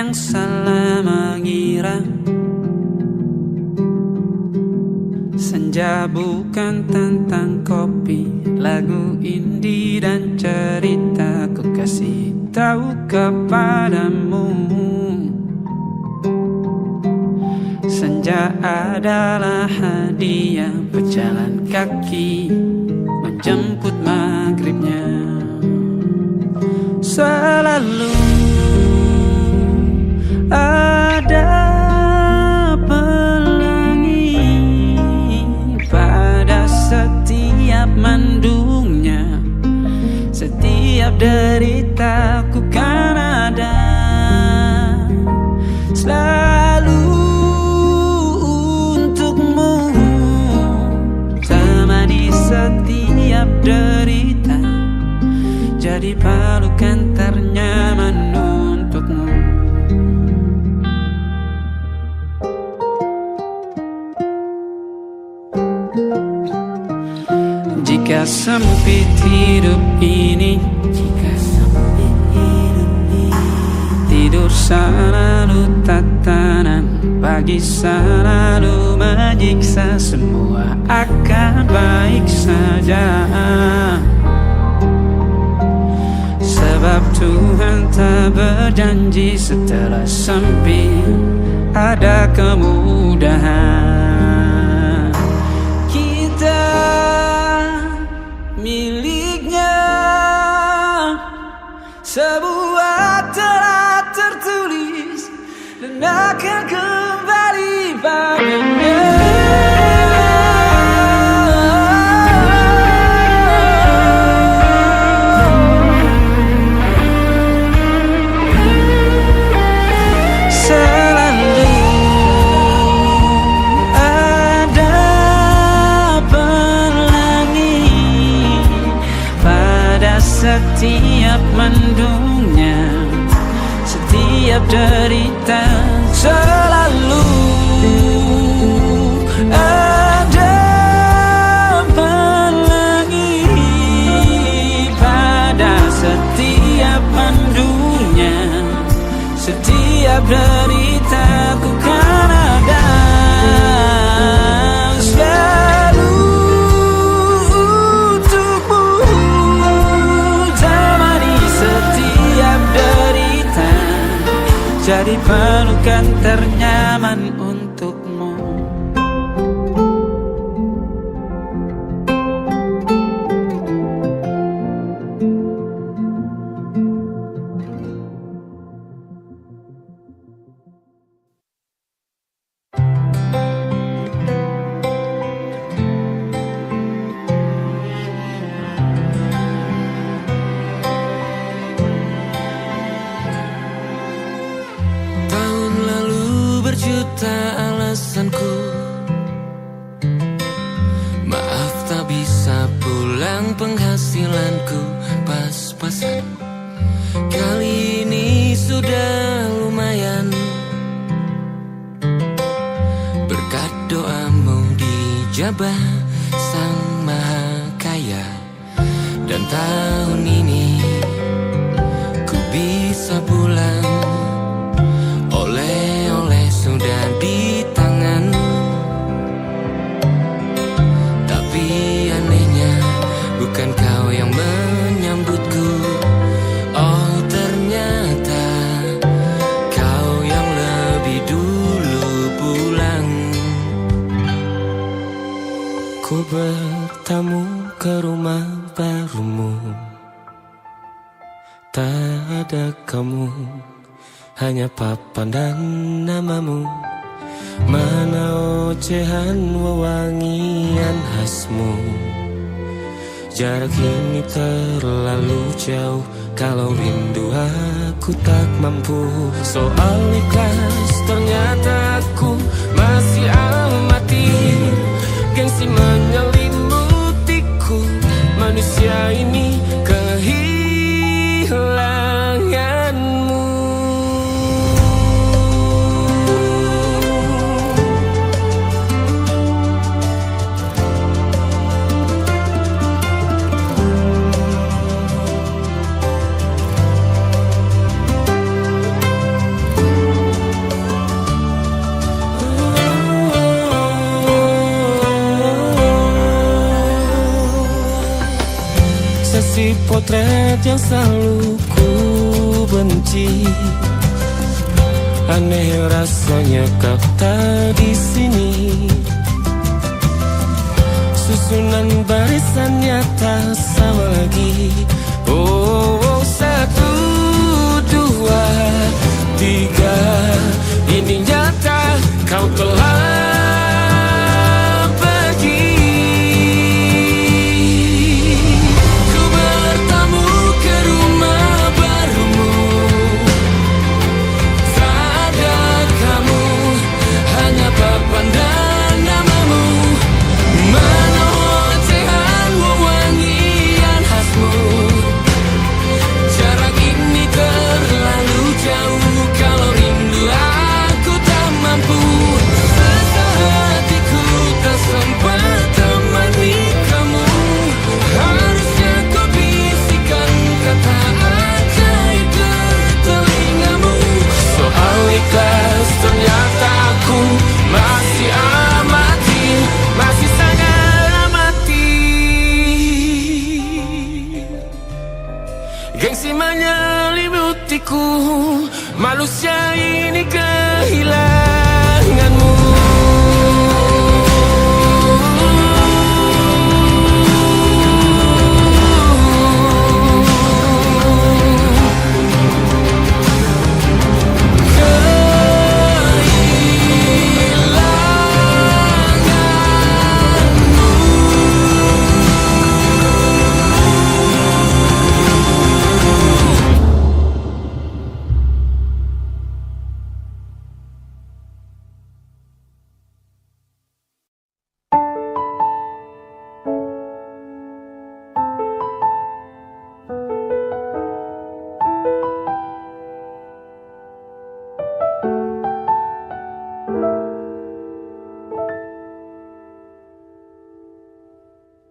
yang salah mengira senja bukan tentang kopi, lagu indie dan cerita ku kasih tahu kepadamu. Senja adalah hadiah pejalan kaki menjemput maghribnya. Selalu ada pelangi pada setiap mendungnya. Setiap deritaku kan ada selalu untukmu, temani setiap derita, jadi pelukan ternyaman untukmu. Jika sempit hidup ini, tidur selalu tatanan, pagi selalu menyiksa, semua akan baik saja. Sebab Tuhan tak berjanji setelah sempit ada kemudahan. Kita miliknya sebuah telah tertulis dan akan kembali padanya. Setiap mendungnya, setiap derita, selalu ada pelangi pada setiap mendungnya. Setiap derita ku kan ada jadi pelukan ternyaman untukmu. Alasanku maaf tak bisa pulang, penghasilanku pas-pasan. Kali ini sudah lumayan, berkat doamu dijabah Sang Maha Kaya. Dan tahun ini ku bisa pulang, oleh-oleh sudah di tangan. Tapi anehnya bukan kau yang menyambutku. Oh ternyata kau yang lebih dulu pulang. Ku bertamu ke rumah barumu, tak ada kamu, hanya papan dan namamu. Mana ocehan wewangian khasmu. Jarak ini terlalu jauh, kalau rindu aku tak mampu. Soal ikhlas ternyata aku masih amati. Gengsi menyelimutiku, manusia ini kehilanganmu. potret yang selalu ku benci. Aneh rasanya kau tak di sini. Susunan barisannya tak sama lagi. Oh, 1, 2, 3. Ini nyata kau telah pergi. Ku bertamu ke rumah barumu. Tak ada kamu, hanya papan dan namamu. Mana ocehan wewangian khasmu. Jarak ini terlalu jauh. Kalau rindu aku tak mampu. Hatiku tak sempat temani kamu. Harusnya kau bisikan kata ajaib ke telingamu. Soal ikhlas ternyata aku masih amati, masih sangat amati. Gengsi menyelimutiku, manusia ini kehilanganmu.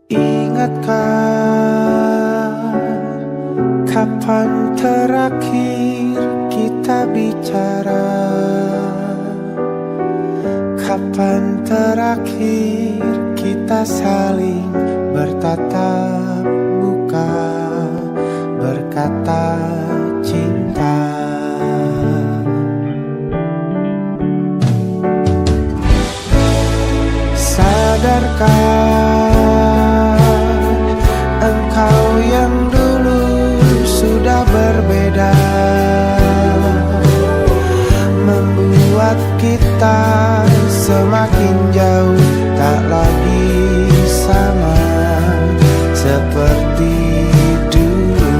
Ingatkah kapan terakhir kita bicara? Kapan terakhir kita saling bertatap muka, berkata cinta? Sadarkah engkau yang dulu sudah berbeda, membuat kita semakin jauh, tak lagi sama seperti dulu.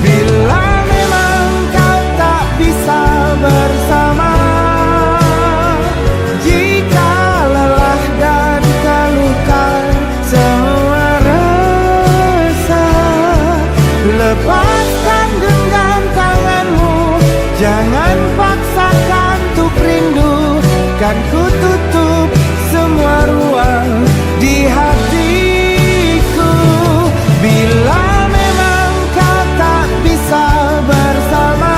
Bila memang kau tak bisa bersama, jika lelah dan keluhkan semua rasa, lepaskan genggam tanganmu, jangan paksakan untuk rindu. Kan ku tutup semua ruang di hatiku. Bila memang kau tak bisa bersama,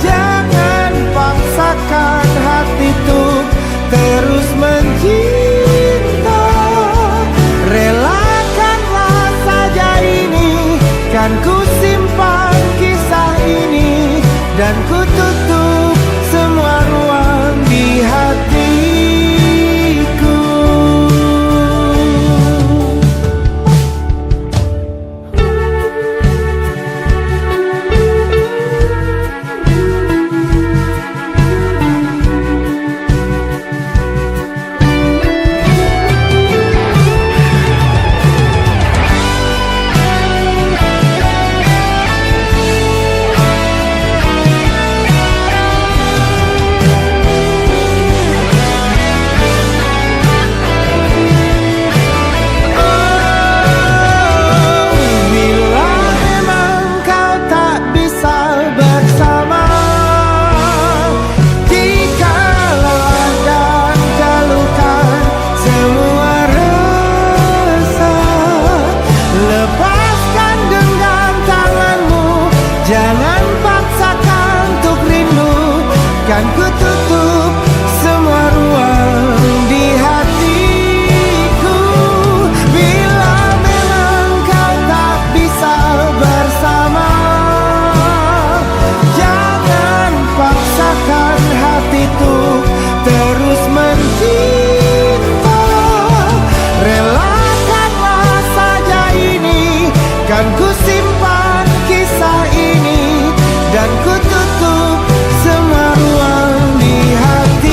jangan paksakan hati untuk terus mencinta. Relakanlah saja ini, kan ku simpan kisah ini, dan ku tutup semua ruang di hatiku. Kan ku simpan kisah ini dan ku tutup semua ruang di hatiku.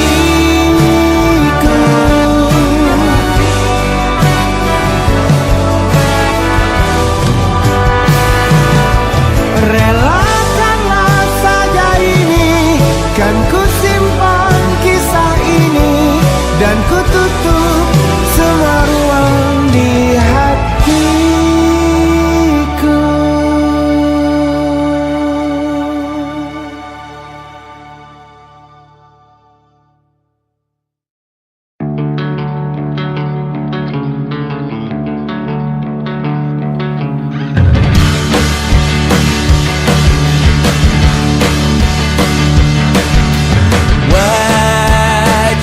Relakanlah saja ini, kan ku simpan kisah ini dan ku tutup semua ruang di hatiku.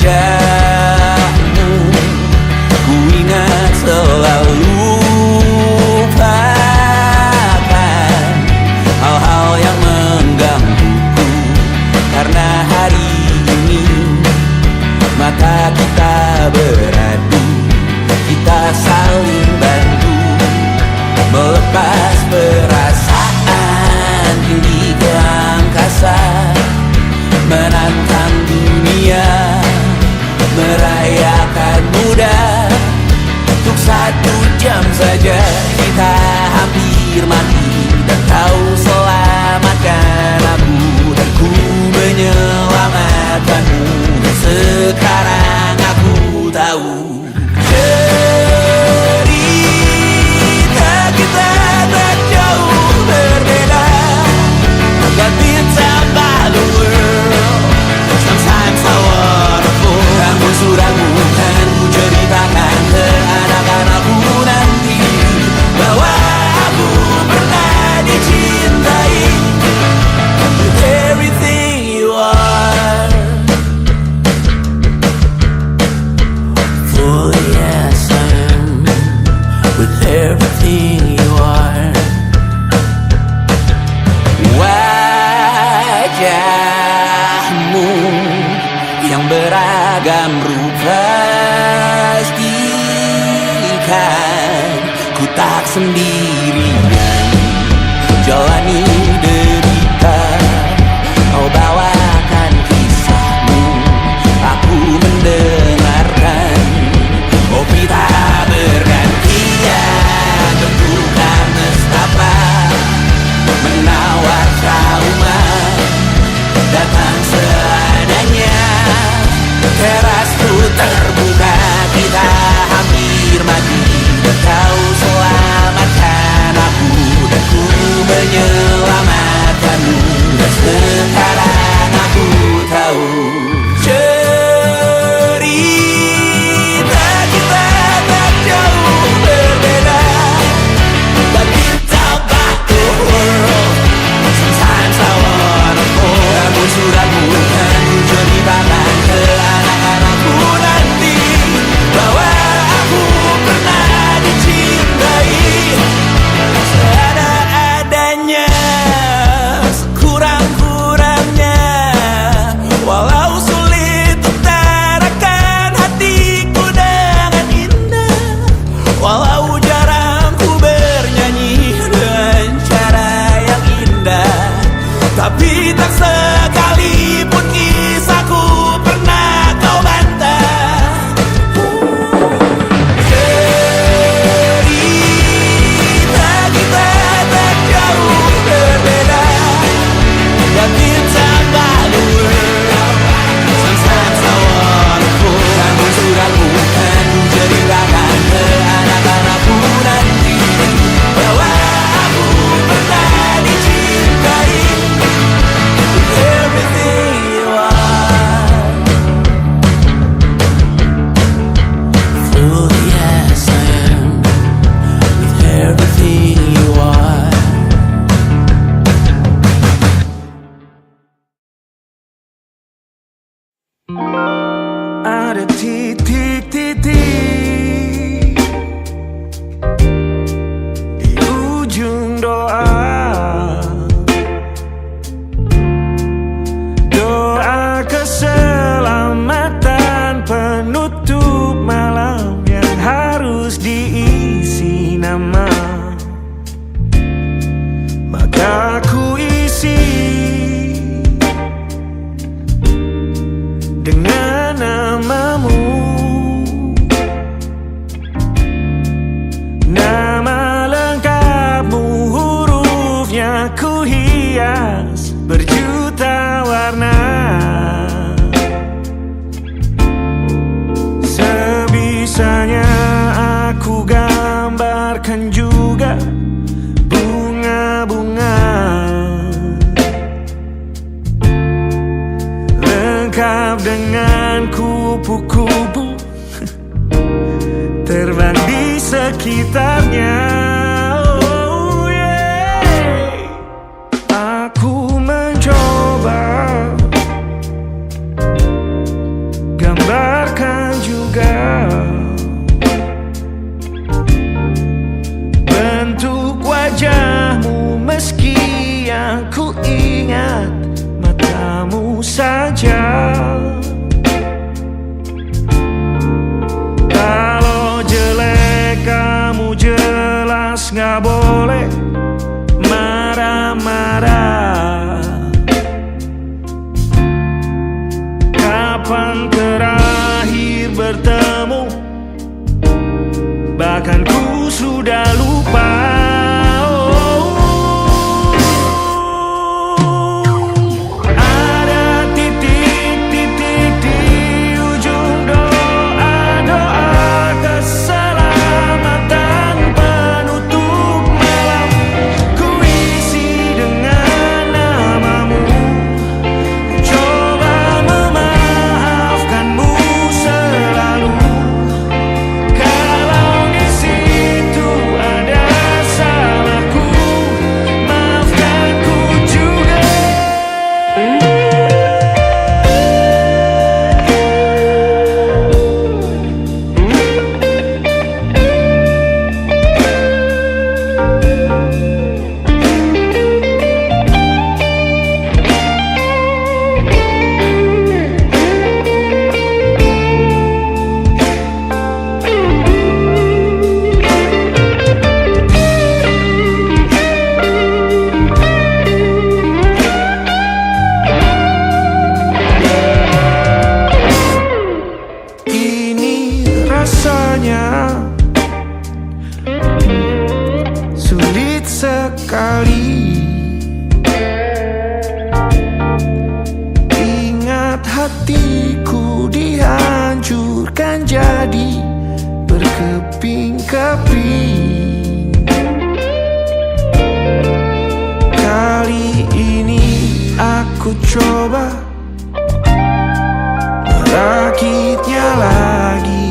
Wajahmu ku ingat selalu, lupakan hal-hal yang menggangguku. Karena hari ini mata kita beradu, kita saling bantu melepas perasaan tinggi ke angkasa, menantang dunia, merayakan muda. Untuk 1 jam saja kita hampir mati, dan kau selamatkan aku, dan ku menyelamatkanmu. Dan sekarang aku tahu cerita kita tak jauh berbeda. But it's about the world. Sometimes I wanna fall. Ramu-ramu kan ku ceritakan ke anak-anakku nanti, bahwa aku pernah dicintai with everything you are. Fully yes I am, with everything you are. Wajahmu yang beragam rupa, pastikan ku tak sendirian jalani derita. Kau bawakan kisahmu, aku mendengarkan. Kopi tak bergantian, bertukar nestapa, menawar trauma, datang seadanya. Terasku terbuka, kita hampir mati, dan kau selamatkan aku, dan ku menyelam. dengan namamu. Nama lengkapmu, hurufnya ku hias berjuta warna. Sebisanya aku gambarkan juga bunga-bunga, lengkap dengan kupu-kupu terbang di sekitarnya. Oh yeah. Aku mencoba gambarkan juga bentuk wajahmu, meski yang ku ingat matamu saja. Kalau jelek kamu jelas gak boleh marah-marah. Kapan terakhir bertemu, bahkan ku sudah lupa. Sulit sekali ingat hatiku dihancurkan jadi berkeping-keping. Kali ini aku coba merakitnya lagi.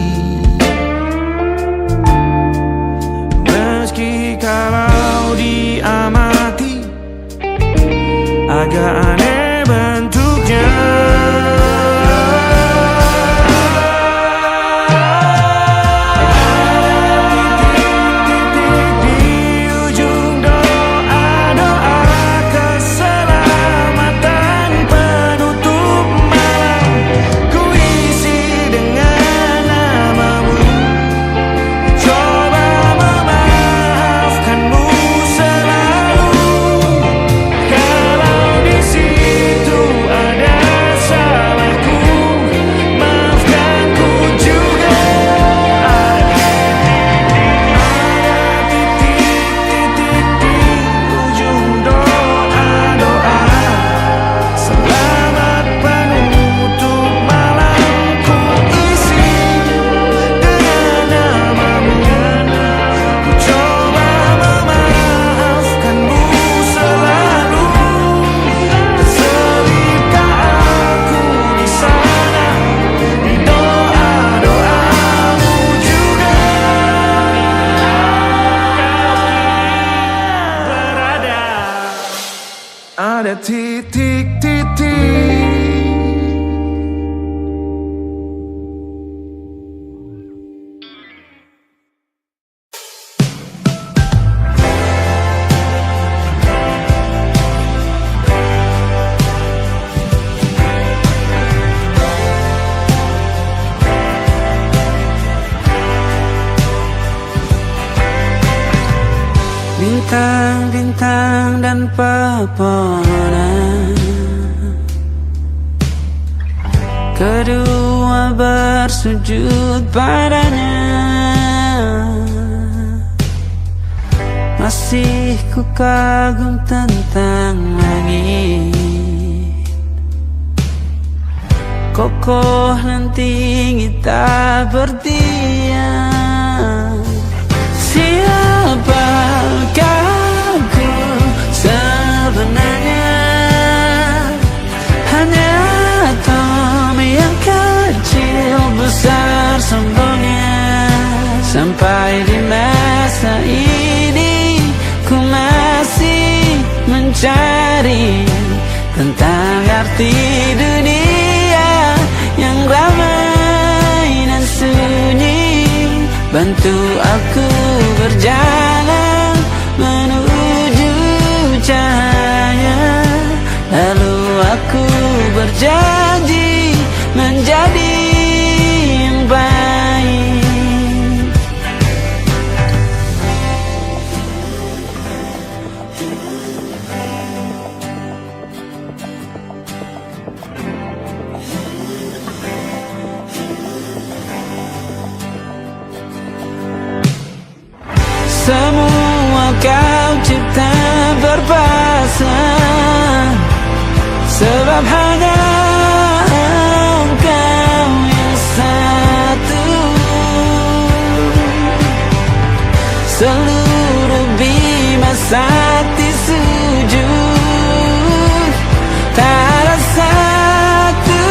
Meski kalau diamati agak aneh bentuknya. Ada titik-titik. Bintang-bintang dan pepohonan, kedua bersujud padanya. Masih ku kagum tentang langit, kokoh dan tinggi tak berdiam. Siapakah ku sebenarnya? Hanya atom yang kecil besar sombongnya. Sampai di masa ini ku masih mencari tentang arti dunia yang ramai dan sunyi. Bantu aku berjalan menuju cahaya, lalu aku berjanji menjadi yang baik. Semua kau cipta berpasang, sebab hanya engkau yang satu. Seluruh bima sakti sujud, tak ada satu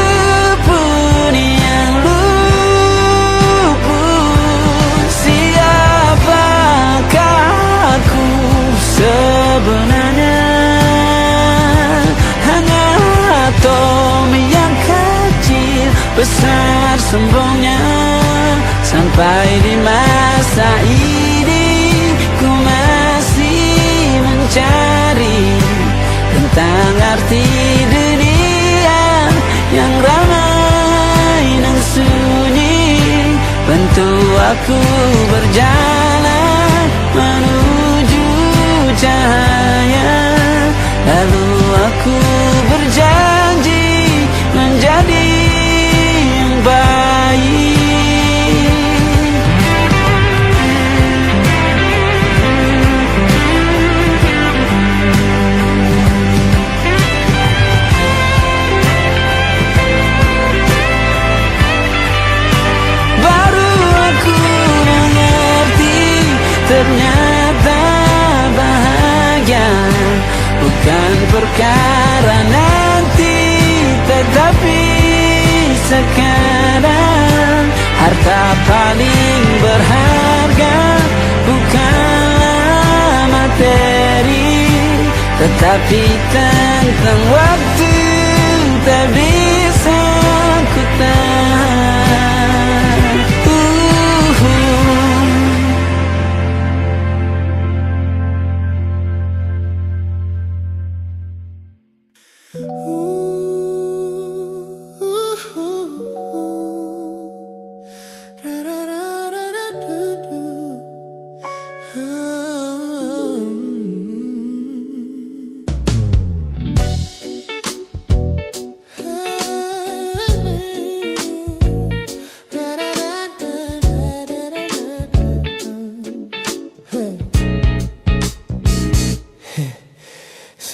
pun yang luput. Siapakah aku sebenarnya? Hanya atom yang kecil besar sombongnya. Sampai di masa ini ku masih mencari tentang arti dunia yang ramai dan sunyi. Bantu aku berjalan menuju cahaya, lalu aku berjanji menjadi yang baik. Baru aku mengerti, ternyata bahagia bukan perkara nanti, tetapi sekarang. Harta paling berharga bukanlah materi, tetapi tentang waktu tak bisa ku tahan.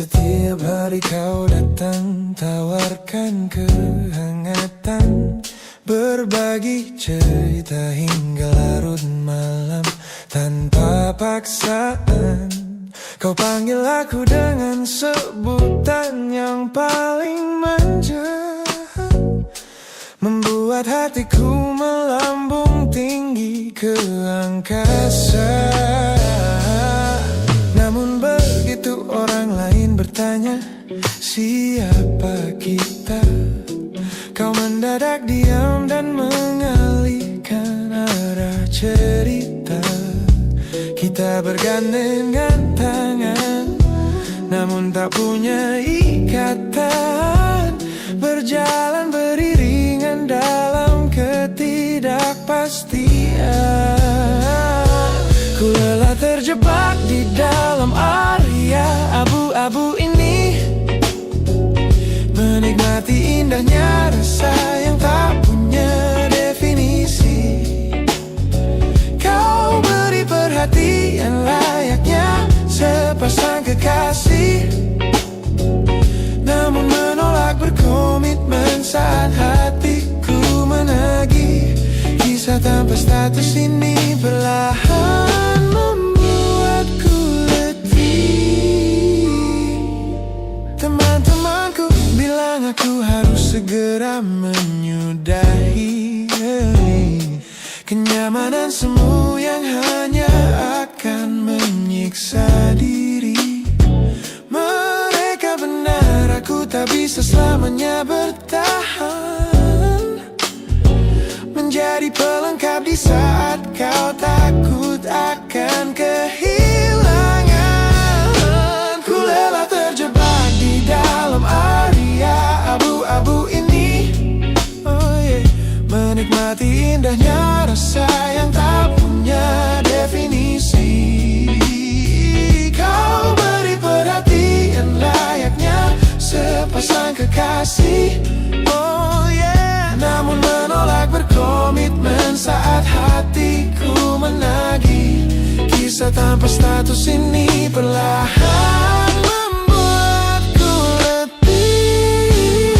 Setiap hari kau datang, tawarkan kehangatan, berbagi cerita hingga larut malam tanpa paksaan. Kau panggil aku dengan sebutan yang paling manja, membuat hatiku melambung tinggi ke angkasa. Namun begitu orang lain bertanya, siapa kita? Kau mendadak diam dan mengalihkan arah cerita. Kita bergandengan tangan, namun tak punya ikatan, berjalan beriringan dalam ketidakpastian. Ku lelah terjebak di dalam area abu-abu ini, menikmati indahnya rasa yang tak saat hatiku menagih. Kisah tanpa status ini perlahan membuatku letih. Teman-temanku bilang aku harus segera menyudahi kenyamanan semu yang hanya akan menyiksa diri. Mereka benar, aku tak bisa selamanya bertahan menjadi pelengkap di saat kau takut akan kehilangan. Ku lelah terjebak di dalam area abu-abu ini. Menikmati indahnya rasa yang tak punya definisi. Kau beri perhatian layaknya sepasang kekasih. Namun menolak berkomitmen saat hatiku menagih. Kisah tanpa status ini perlahan membuatku letih.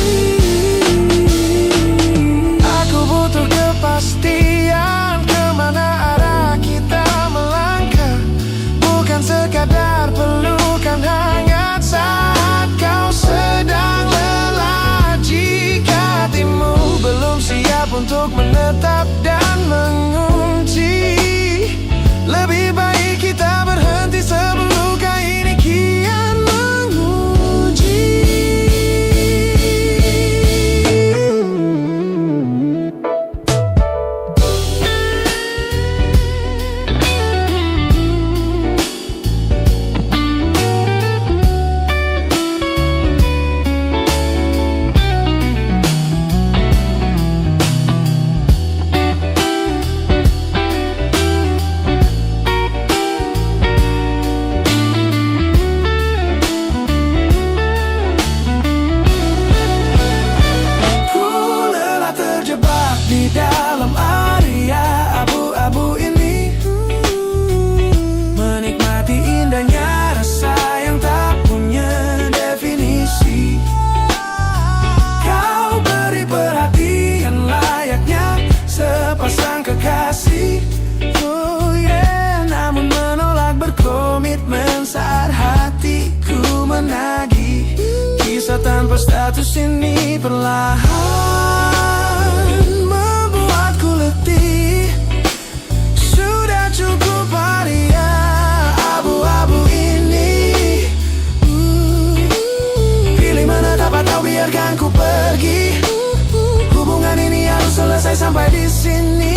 Aku butuh kepastian kemana arah kita melangkah, bukan sekadar pelukan hangat saat kau sedang lelah. Jika hatimu belum siap untuk menetap dan mengunci, lebih baik kita berhenti sebelum luka ini kian menguji. Di dalam area abu-abu ini, menikmati indahnya rasa yang tak punya definisi. Kau beri perhatian layaknya sepasang kekasih. Namun menolak berkomitmen saat hatiku menagih. Kisah tanpa status ini perlahan membuatku letih. Sudah cukup area abu-abu ini. Pilih menetap atau biarkan ku pergi. Hubungan ini harus selesai sampai di sini.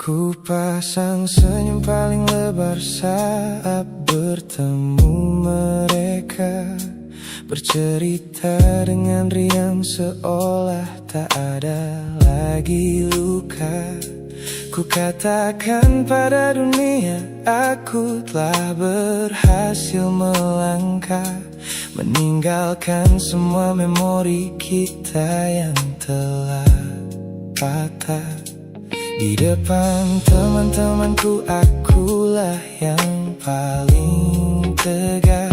Ku pasang senyum paling lebar saat bertemu mereka, bercerita dengan riang seolah tak ada lagi luka. Ku katakan pada dunia aku telah berhasil melangkah, meninggalkan semua memori kita yang telah patah. Di depan teman-temanku akulah yang paling tegar,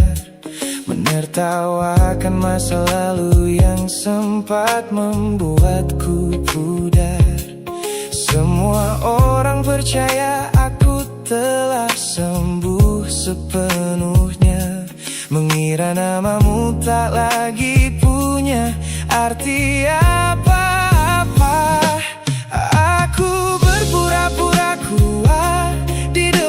menertawakan masa lalu yang sempat membuatku pudar. Semua orang percaya aku telah sembuh sepenuhnya, mengira namamu tak lagi punya arti apa-apa. Aku berpura-pura kuat di depan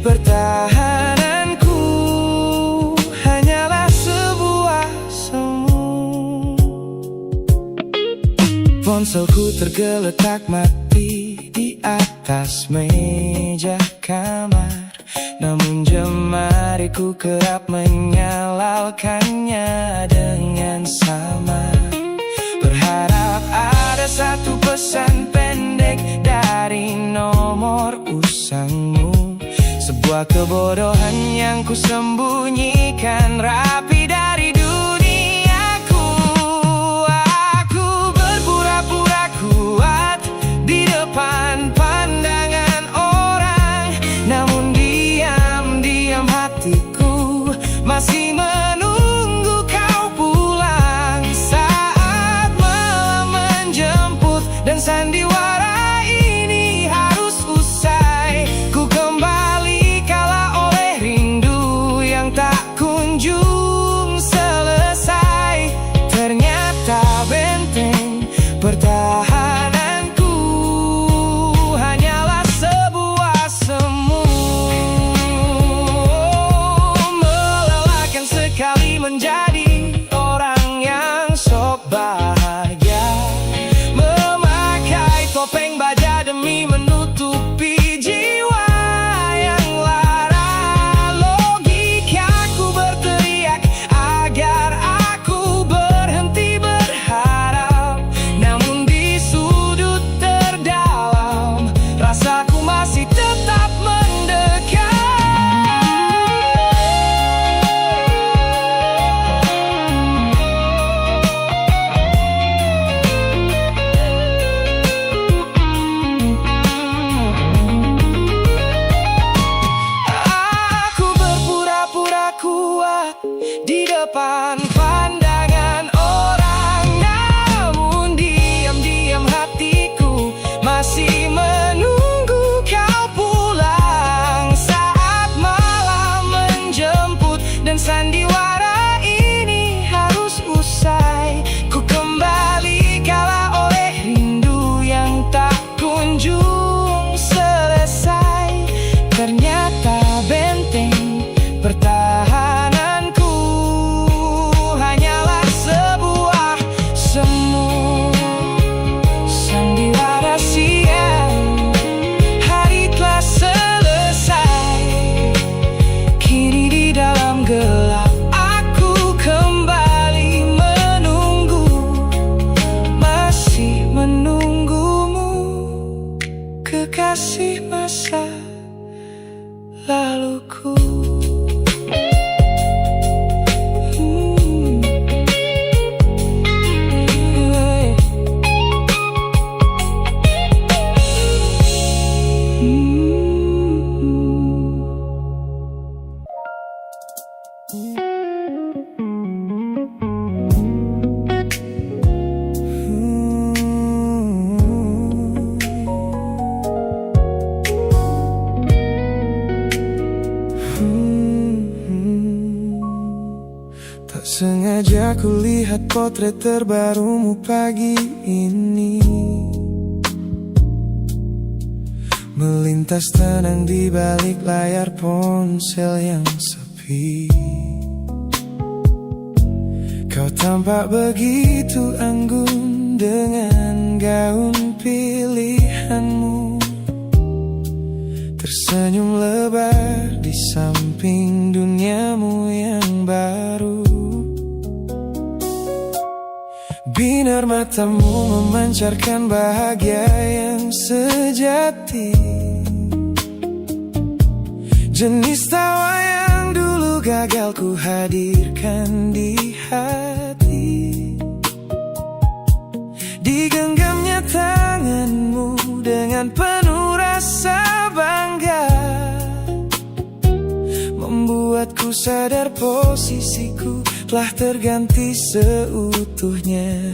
Pertahananku hanyalah sebuah semu. Ponselku tergeletak mati di atas meja kamar, namun jemariku kerap menyalakannya dengan sama. Berharap ada satu pesan pendek dari nomor usangmu, sebuah kebodohan yang kusembunyikan rapi dari duniaku. Aku berpura-pura kuat di depan pandangan orang, namun diam-diam hatiku masih menunggu kau pulang. Saat malam menjemput dan sandiwara ini harus usai, ku kembali kala oleh rindu yang tak kunjung selesai. Ternyata benteng pertahananku hanyalah sebuah semu. Melelahkan sekali menjadi orang yang sok bahagia, memakai topeng baja demi menutupi jiwa yang lara. Logikaku berteriak agar aku berhenti berharap, namun di sudut terdalam rasaku masih tetap mendekat. Aku berpura-pura kuat di depan pandangan orang, namun diam-diam hatiku masih menunggu kau pulang. Saat malam menjemput dan sandiwara ini harus usai, ku kembali kala oleh rindu yang tak kunjung selesai. Ternyata benteng pertahananku hanyalah sebuah semu. Sandiwara siang, hari telah selesai. Kini di dalam gelap aku kembali menunggu, masih menunggumu, kekasih masa laluku. Tak sengaja ku lihat potret terbarumu pagi ini, melintas tenang di balik layar ponsel yang sepi. Kau tampak begitu anggun dengan gaun pilihanmu, tersenyum lebar di samping duniamu yang baru. Binar matamu memancarkan bahagia yang sejati, jenis tawa yang dulu gagal ku hadirkan di hati. Digenggamnya tanganmu dengan penuh rasa bangga, membuatku sadar posisiku telah terganti seutuhnya.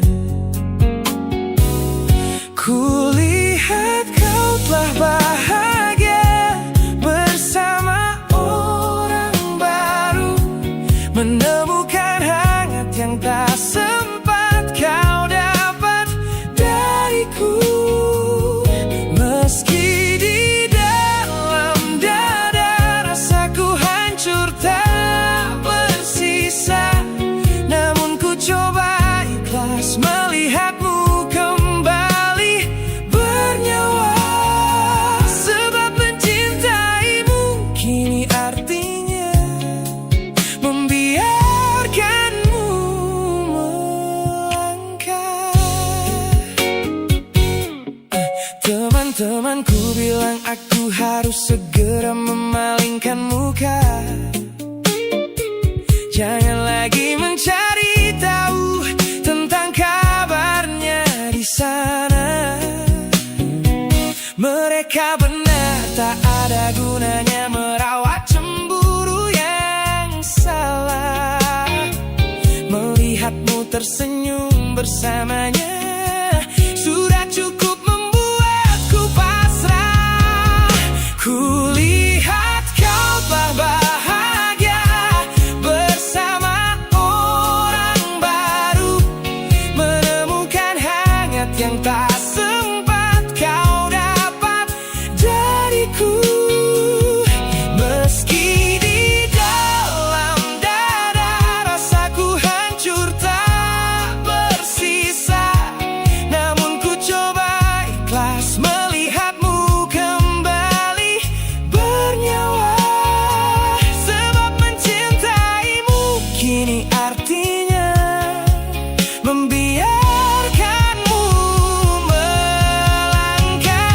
Kulihat kau telah bahagia bersama orang baru, menemukan hangat yang tak sempat kau dapat dariku. Meski di dalam dada Memang aku harus segera memalingkan muka. Jangan lagi mencari tahu tentang kabarnya di sana. Mereka benar, tak ada gunanya merawat cemburu yang salah. Melihatmu tersenyum bersamanya sudah cukup membuatku pasrah. Kulihat kau telah bahagia bersama orang baru, menemukan hangat yang tak sempat kau dapat dariku. Meski di dalam dada rasaku hancur tak bersisa, namun ku coba ikhlas melihatmu kembali bernyawa. Sebab mencintaimu kini artinya membiarkanmu melangkah.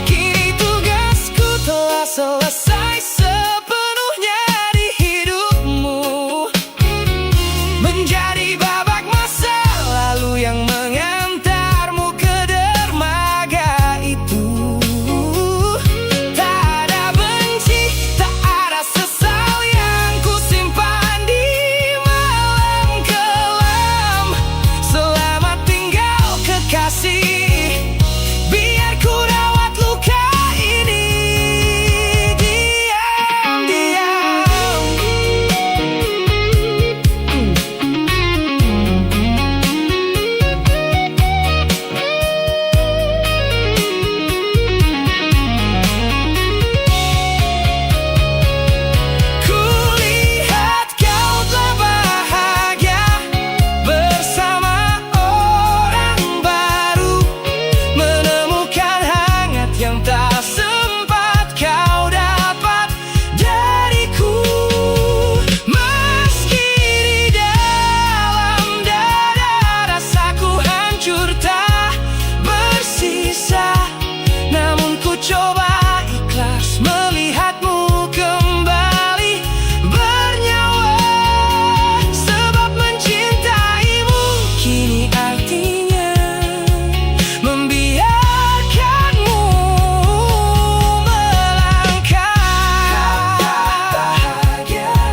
Kini tugasku telah selesai sepenuhnya di hidupmu, menjadi babak masa lalu yang mengantarmu ke dermaga itu. Tak ada benci, tak ada sesal yang ku simpan di malam kelam. Selamat tinggal kekasih, biar ku rawat luka ini diam-diam. Kulihat kau telah bahagia bersama orang baru, menemukan hangat yang tak sempat kau dapat dariku. Meski di dalam dada rasaku hancur tak bersisa, namun ku coba ikhlas melihatmu kembali bernyawa. Sebab mencintaimu kini artinya membiarkanmu melangkah.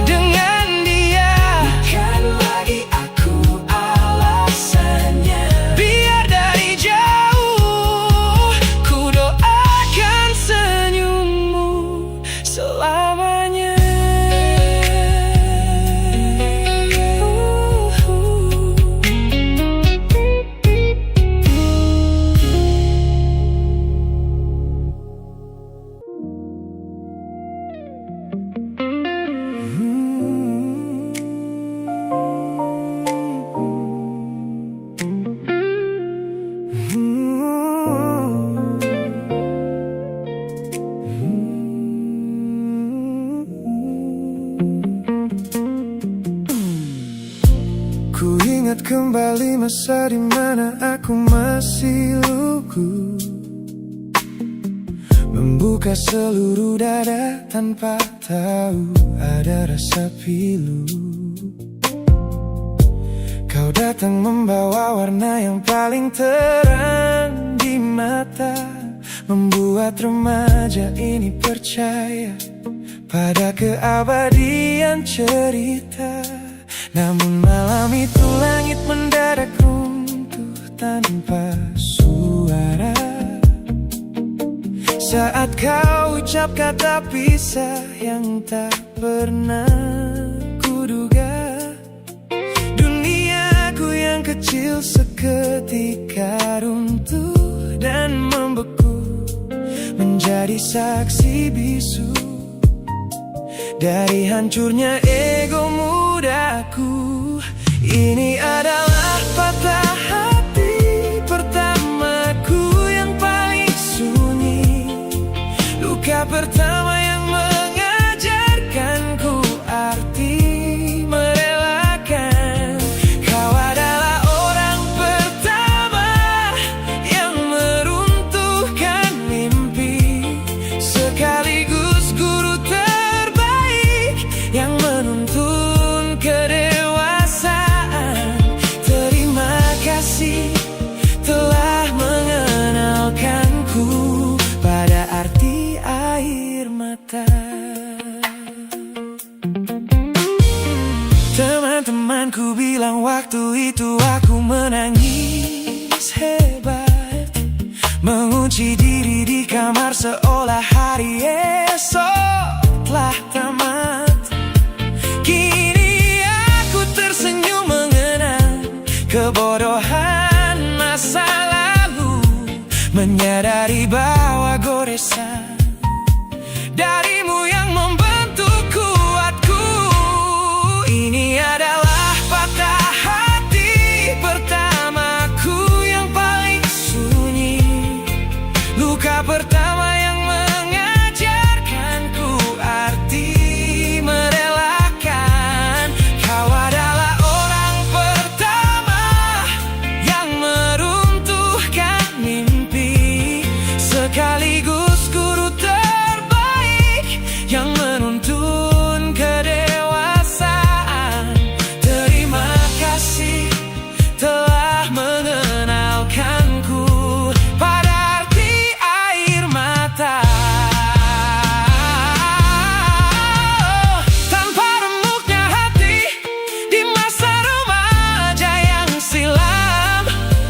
Dengan dia bukan lagi aku alasannya. Biar dari jauh ku doakan senyummu selamanya. Ku ingat kembali masa di mana aku masih lugu, membuka seluruh dada tanpa tahu ada rasa pilu. Kau datang membawa warna yang paling terang di mata, membuat remaja ini percaya pada keabadian cerita. Namun malam itu langit mendadak runtuh tanpa suara, saat kau ucap kata pisah yang tak pernah kuduga. Duniaku yang kecil seketika runtuh dan membeku, menjadi saksi bisu dari hancurnya ego mudaku. Ini adalah patah hati pertamaku yang paling sunyi, luka pertama yang mengajarkanku arti merelakan. Kau adalah orang pertama yang meruntuhkan seolah hari esok telah tamat. Kini aku tersenyum mengenang kebodohan masa lalu, menyadari bahwa goresan darimu yang membentuk kuatku. Ini adalah patah hati pertamaku yang paling sunyi, luka pertama yang mengajarkanku arti merelakan. Kau adalah orang pertama yang meruntuhkan mimpi, sekaligus guru terbaik yang menuntun kedewasaan. Terima kasih telah mengenalkanku pada arti air mata. Tanpa remuknya hati di masa remaja yang silam,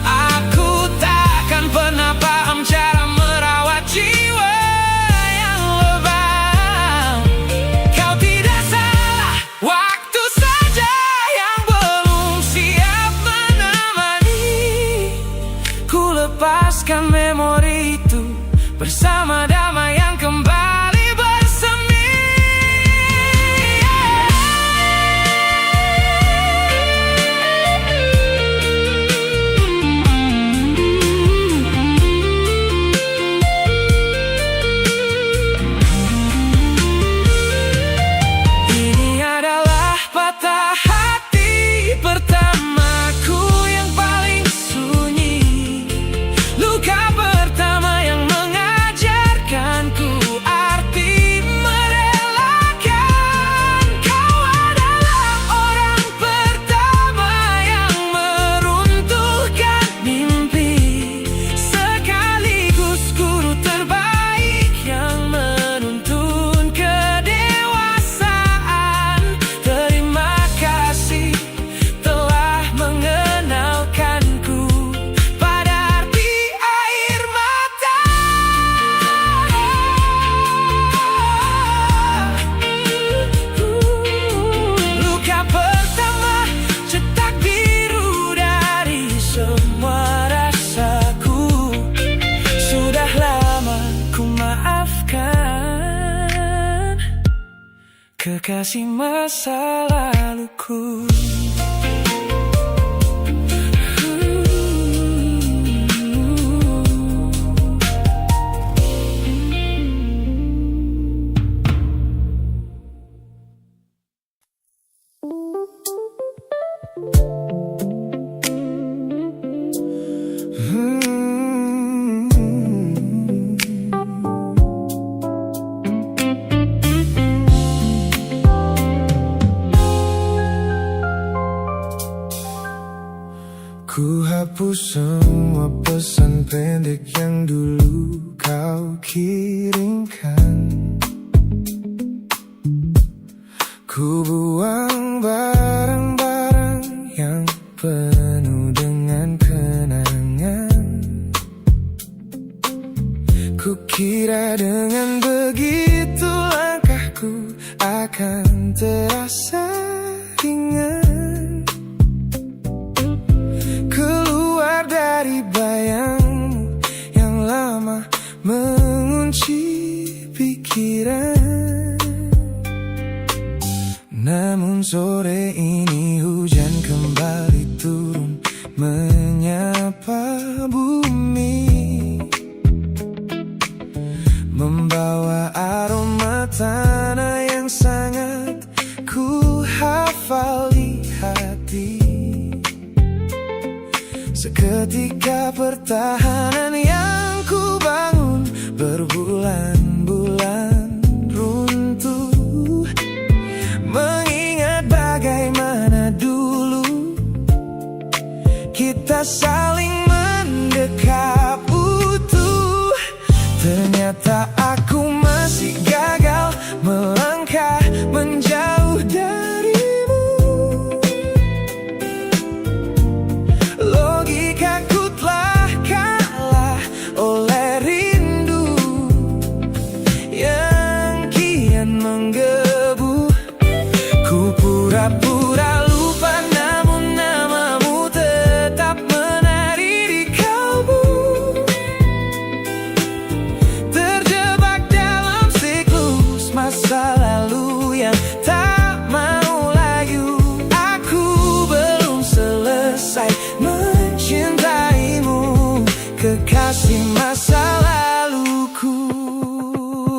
aku takkan pernah paham cara merawat jiwa yang lebam. Kau tidak salah, waktu saja yang belum siap menemani. Ku lepaskan memori itu bersama damai yang kembali bersemi. Ini adalah patah hati pertamaku yang paling sunyi, luka pertama yang mengajarkanku arti merelakan. Kau adalah orang pertama yang meruntuhkan mimpi, sekaligus guru terbaik yang menuntun kedewasaan. Terima kasih telah mengenalkanku pada arti air mata. Luka pertama, cetak biru dari semua rasaku. Sudah lama ku maafkan kekasih masa laluku. Ku hapus semua pesan pendek yang dulu kau kirimkan. Ku buang barang-barang yang penuh dengan kenangan. Ku kira dengan begitu langkahku akan terasa ringan, keluar dari bayangmu yang lama mengunci pikiran. Namun sore ini hujan kembali turun menyapa bumi, membawa aroma tanah yang sangat ku hafal di hati. Seketika pertahanan yang ku bangun berbulan-bulan runtuh, mengingat bagaimana dulu kita saling mendekap utuh. Ternyata aku masih gagal melangkah menjauh darimu. Logikaku telah kalah oleh rindu.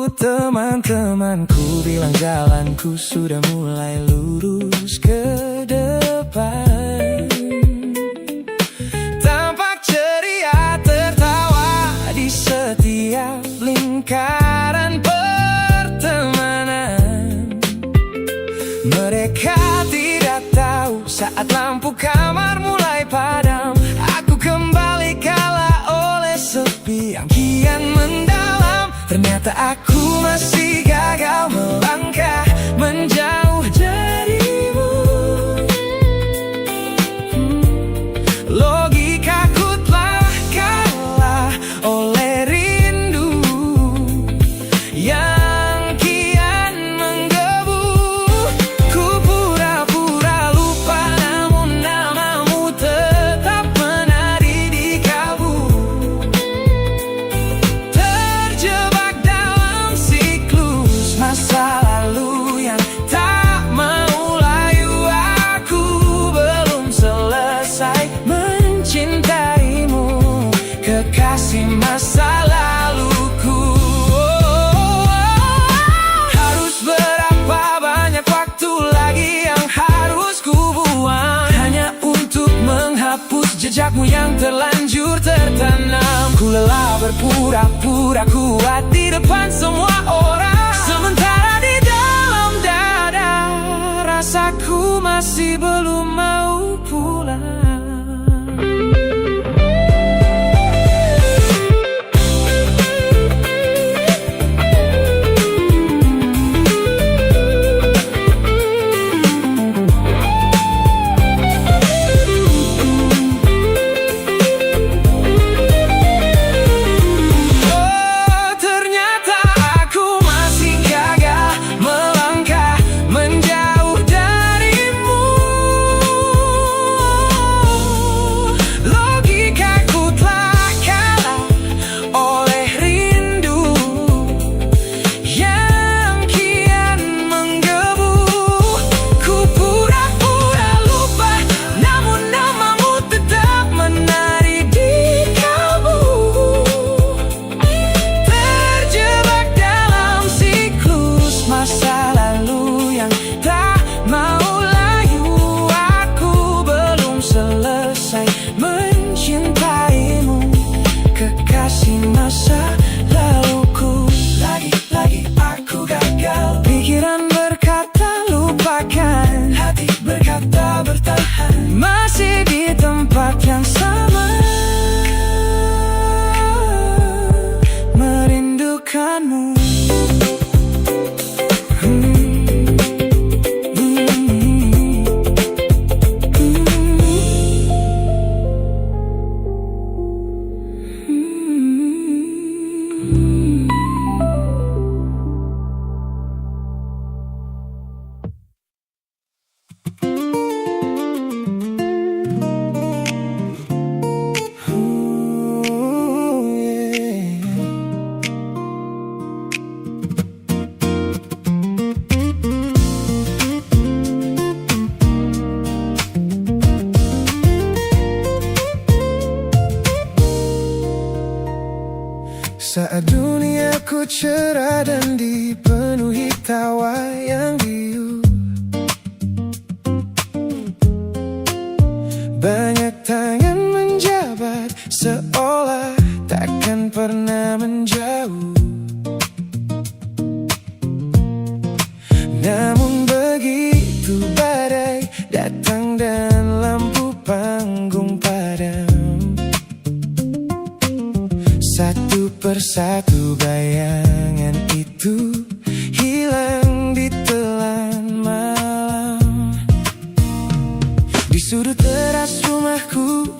Teman-temanku bilang jalanku sudah mulai lurus ke depan. Tampak ceria tertawa di setiap lingkaran pertemanan. Mereka tidak tahu saat lampu kamar mulai padam, aku kembali kalah oleh sepi yang kian mendalam. Ternyata aku masih gagal melangkah menjauh darimu. Logikaku telah kalah oleh rindu yang kian menggebu. Ku pura-pura lupa, namun namamu tetap menari di kalbu. Terjebak dalam siklus masa lalu yang tak mau layu. Aku belum selesai mencintaimu, kekasih masa laluku. Harus berapa banyak waktu lagi yang harus ku buang hanya untuk menghapus jejakmu yang terlanjur tertanam. Ku lelah berpura-pura kuat di depan semua orang, sementara di dalam dada rasaku masih belum mau pulang. Masih di tempat yang sama, merindukanmu. Saat duniaku cerah dan dipenuhi tawa yang riuh, banyak tangan menjabat seolah takkan pernah menjauh. Namun begitu badai datang dan lampu panggung padam, satu persatu bayangan itu hilang di telan malam. Di sudut teras rumahku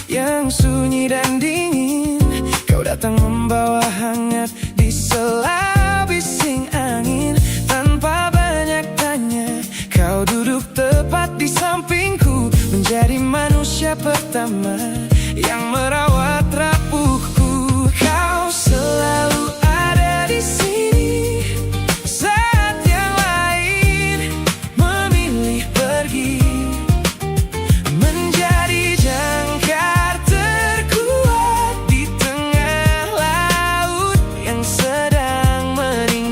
yang sunyi dan dingin, kau datang membawa hangat di sela bising angin. Tanpa banyak tanya, kau duduk tepat di sampingku, menjadi manusia pertama yang merawat rapuhku. Kau selalu ada di sini saat yang lain memilih pergi, menjadi jangkar terkuat di tengah laut yang sedang meninggi.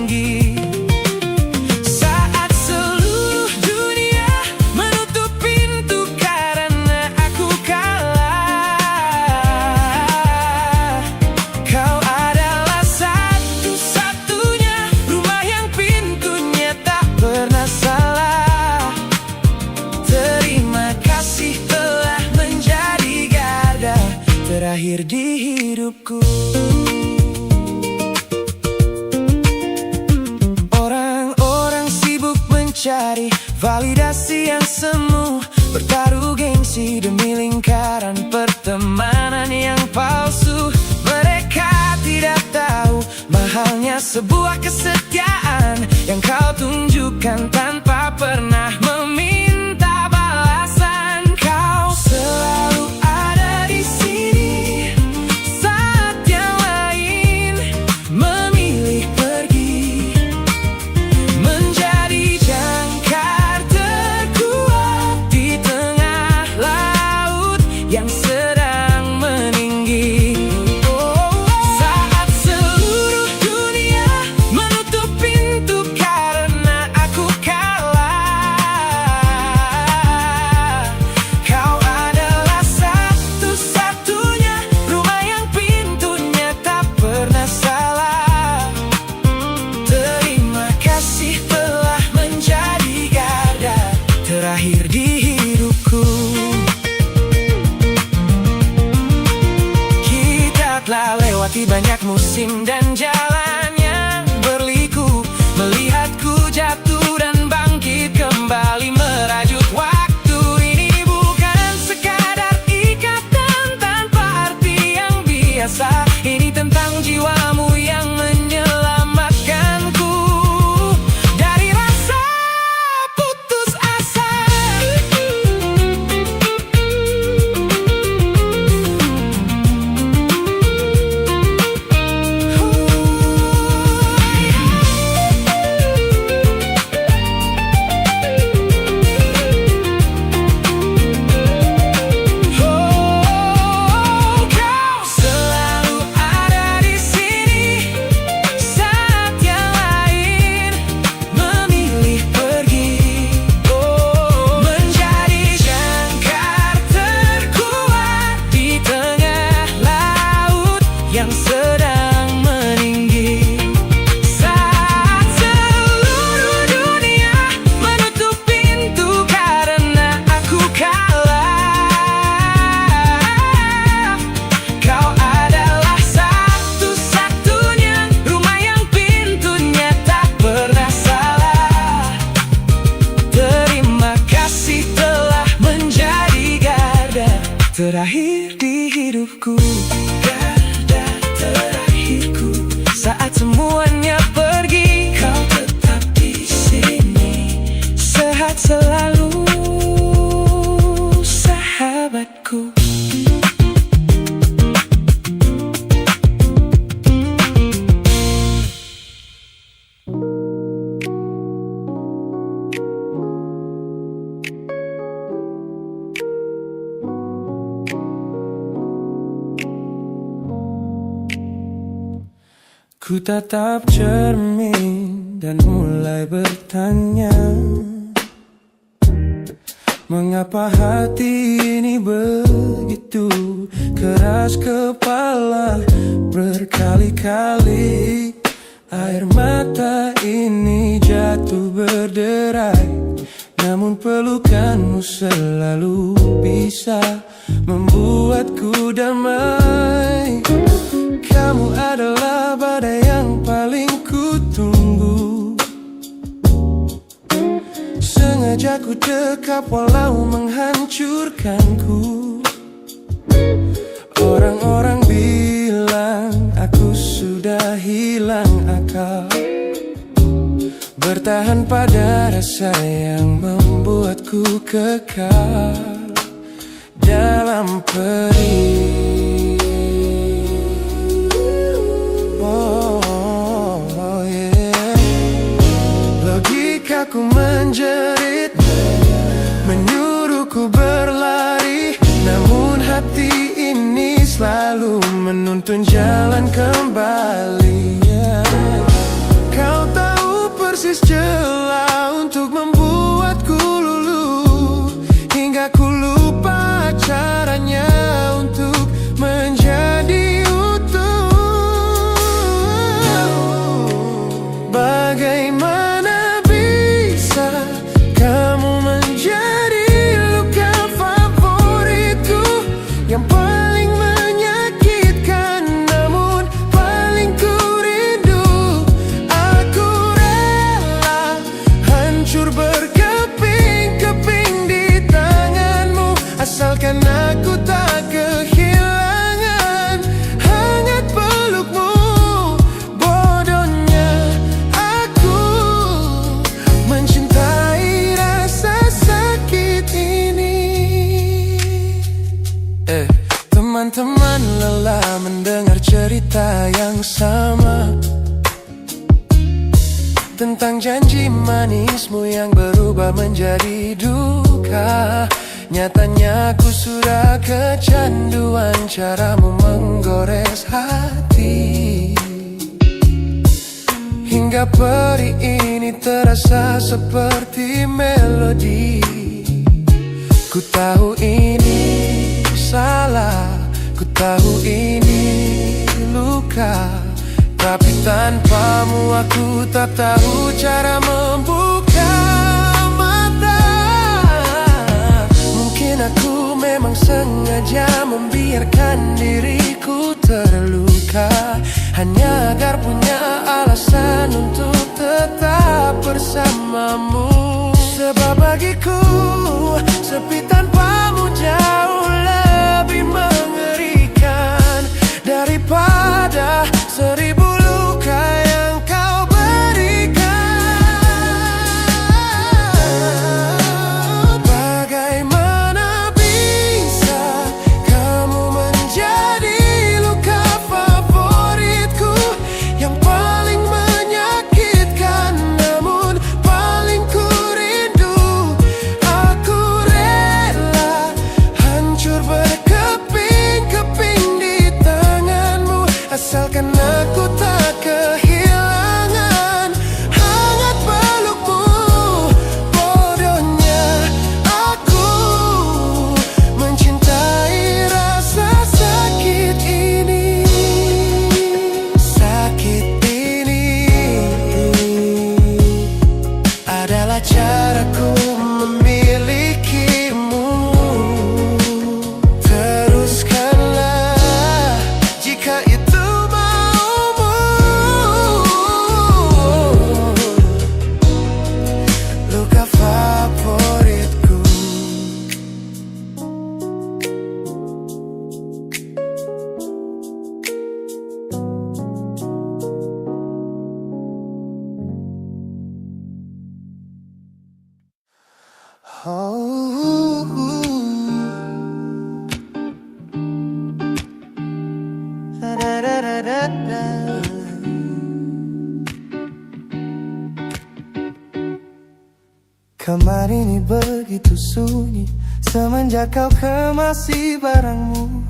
terakhir di hidupku. Orang-orang sibuk mencari validasi yang semu, bertaruh gengsi demi lingkaran pertemanan yang palsu. Mereka tidak tahu mahalnya sebuah kesetiaan yang kau tunjukkan tanpa pernah meminta balasan. Kau selalu ada di sini saat yang lain memilih pergi, menjadi jangkar terkuat di tengah laut yang sedang meninggi. Saat seluruh dunia menutup pintu karena aku kalah, kau adalah satu-satunya rumah yang pintunya tak pernah salah. Terima kasih telah menjadi garda terakhir di hidupku. Kita telah lewati banyak musim dan jalan yang berliku, melihatku jatuh dan bangkit kembali merajut waktu. Ini bukan sekadar ikatan tanpa arti yang biasa, ini tentang jiwamu yang menyelamatkanku dari rasa putus asa. Kau selalu ada di sini saat yang lain memilih pergi, menjadi jangkar terkuat di tengah laut yang sedang meninggi. Saat seluruh dunia menutup pintu karena aku kalah, kau adalah satu-satunya rumah yang pintunya tak pernah salah. Terima kasih telah menjadi garda terakhir di hidupku. Garda terakhirku saat semuanya pergi, kau tetap di sini. Sehat selalu, sahabatku. Ku tatap cermin dan mulai bertanya, mengapa hati ini begitu keras kepala? Berkali-kali air mata ini jatuh berderai, namun pelukanmu selalu bisa membuatku damai. Kamu adalah badai yang paling ku tunggu, sengaja ku dekap walau menghancurkanku. Orang-orang bilang aku sudah hilang akal, bertahan pada rasa yang membuatku kekal dalam perih. Logikaku menjerit, menyuruhku berlari, namun hati ini selalu menuntun jalan kembali. Kau tahu persis celah untuk membuatku luluh, hingga ku lupa caranya untuk menjadi utuh. Bagaimana bisa kamu menjadi luka favoritku yang paling menyakiti? cerita yang sama, tentang janji manismu yang berubah menjadi duka. Nyatanya ku sudah kecanduan caramu menggores hati, hingga peri ini terasa seperti melodi. Ku tahu ini salah, ku tahu ini luka, tapi tanpamu aku tak tahu cara membuka mata. Mungkin aku memang sengaja membiarkan diriku terluka, hanya agar punya alasan untuk tetap bersamamu. Sebab bagiku sepi tanpamu jauh lebih mengerikan daripada 1000 luka yang kau berikan. Bagaimana bisa kamu menjadi luka favoritku, yang paling menyakitkan namun paling ku rindu. Aku rela hancur berkeping-keping di tanganmu, asalkan aku tak kehilangan hangat pelukmu. Bodohnya aku mencintai rasa sakit ini. Sakit ini adalah caraku memilikimu. Teruskanlah jika itu maumu. Luka favoritku. Kamar ini begitu sunyi semenjak kau kemasi barangmu.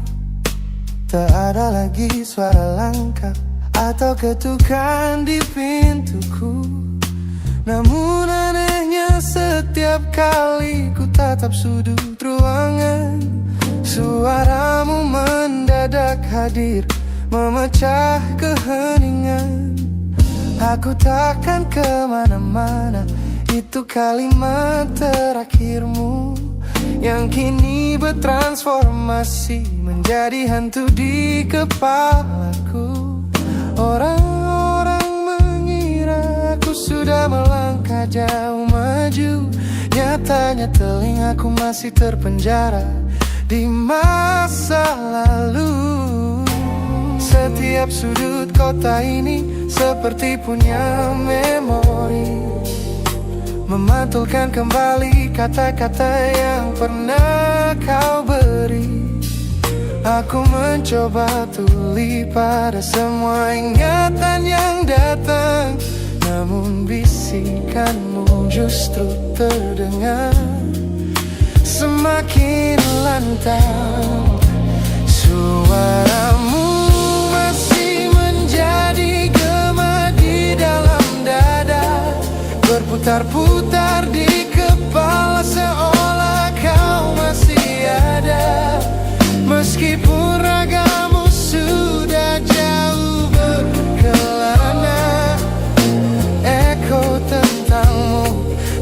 Tak ada lagi suara langkah atau ketukan di pintuku. Namun anehnya setiap kali ku tatap sudut ruangan, suaramu mendadak hadir memecah keheningan. Aku takkan kemana-mana, itu kalimat terakhirmu yang kini bertransformasi menjadi hantu di kepalaku. Orang-orang mengira aku sudah melangkah jauh maju, nyatanya telingaku masih terpenjara di masa lalu. Setiap sudut kota ini seperti punya memori, memantulkan kembali kata-kata yang pernah kau beri. Aku mencoba tuli pada semua ingatan yang datang, namun bisikanmu justru terdengar semakin lantang. Suaramu masih menjadi gema di dalam dada, berputar-putar di kepala seolah kau masih ada. Meskipun ragamu sudah jauh berkelana, eko tentangmu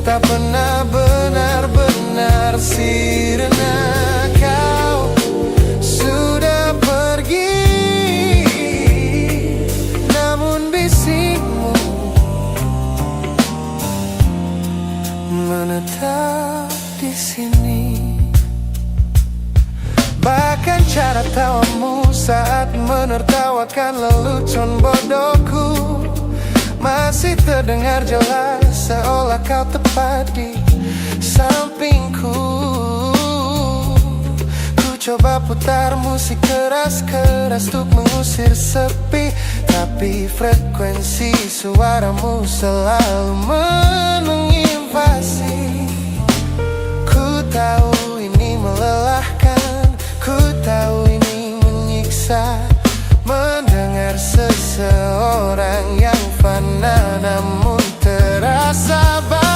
tak pernah benar-benar sirna. Kau sudah pergi, namun bisikmu menetap di sini. Bahkan cara tawamu saat menertawakan lelucon bodohku masih terdengar jelas, seolah kau tepat di sampingku. Ku coba putar musik keras-keras untuk mengusir sepi, tapi frekuensi suaramu selalu menginvasi. Ku tahu ini melelahkan, ku tahu ini menyiksa, mendengar seseorang yang fana namun terasa bakal.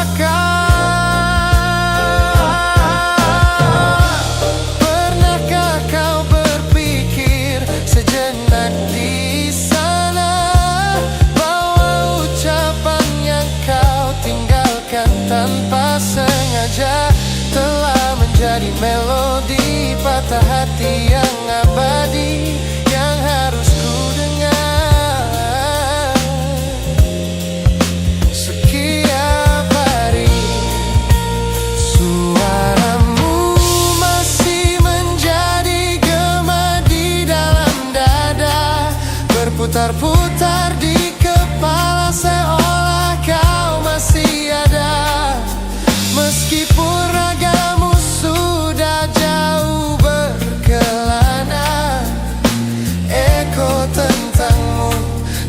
Pernahkah kau berpikir sejenak di sana bahwa ucapan yang kau tinggalkan tanpa sengaja telah menjadi melodi patah hati yang abadi yang harus ku dengar setiap hari. Suaramu masih menjadi gema di dalam dada, berputar-putar di kepala seolah kau masih ada. Meskipun ragamu sudah jauh berkelana, eko tentangmu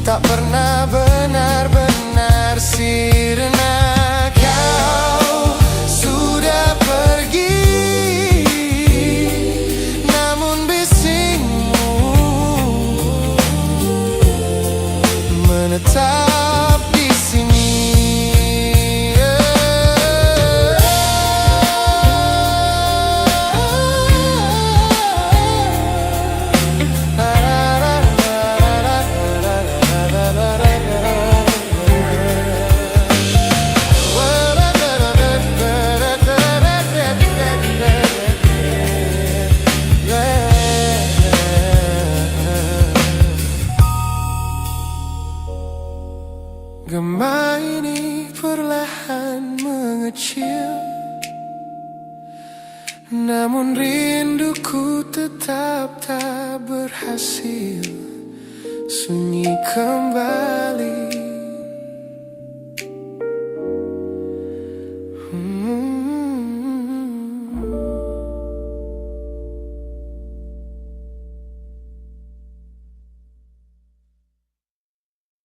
tak pernah benar-benar sirna. Kau sudah pergi, namun bisingmu menetap di sini. Gema ini perlahan mengecil, namun rinduku tetap tak berhasil sunyi kembali.